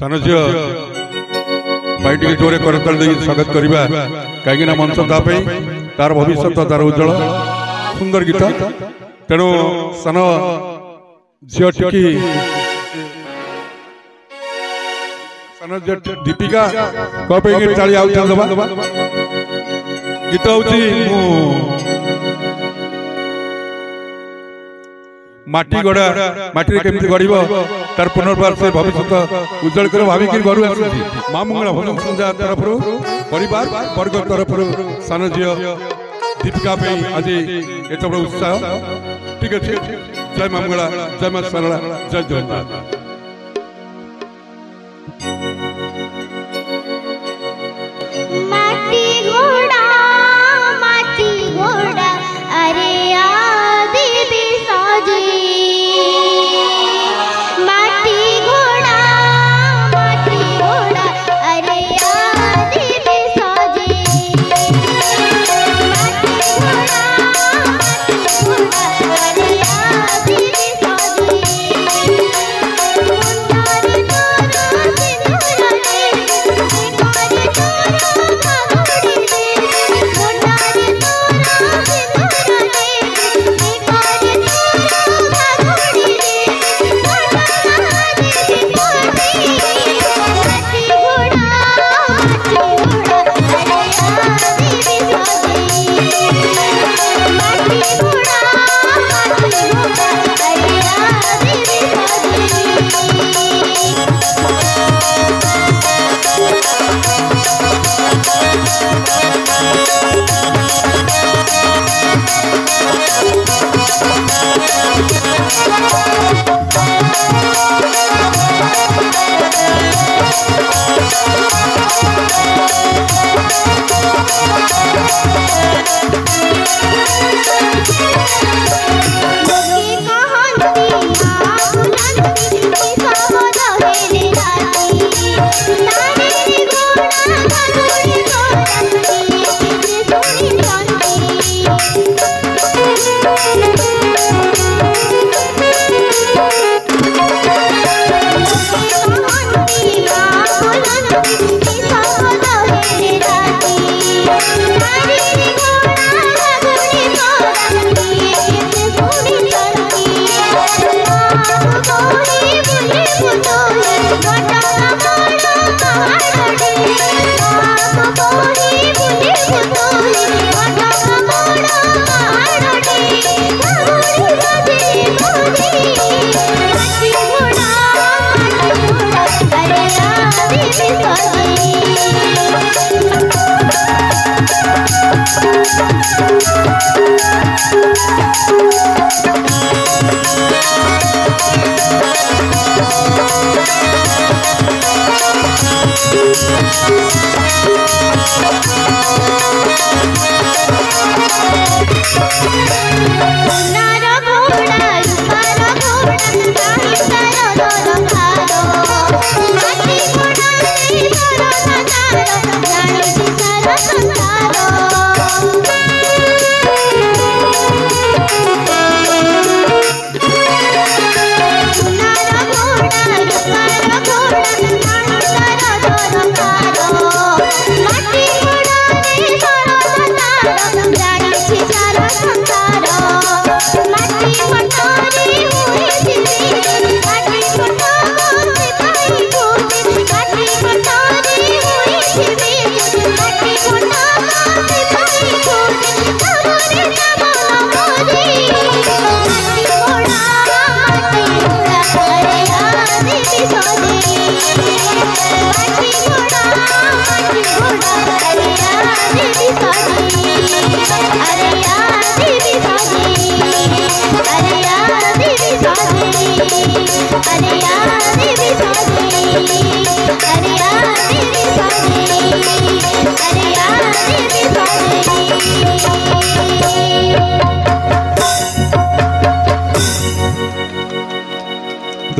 सान झील भाई जोरे करताल स्वागत करवा कहीं मंच तार भविष्य तार उज्जवल सुंदर गीत तेणु सान झील टी सान झील दीपिका कहीं ताली आउटा दबा गीत हूँ माटी गड़ा माटी केमती गढ़ तार पुनर्बार से भविष्य उज्जवल कर भाविक घर माँ मंगला भजन संध्या तरफ परिवार वर्ग तरफ सान झील दीपिका आज एत बड़ उत्साह ठीक अच्छे जय माँ मंगला जय माँ सरला जय जगन्नाथ।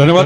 धन्यवाद।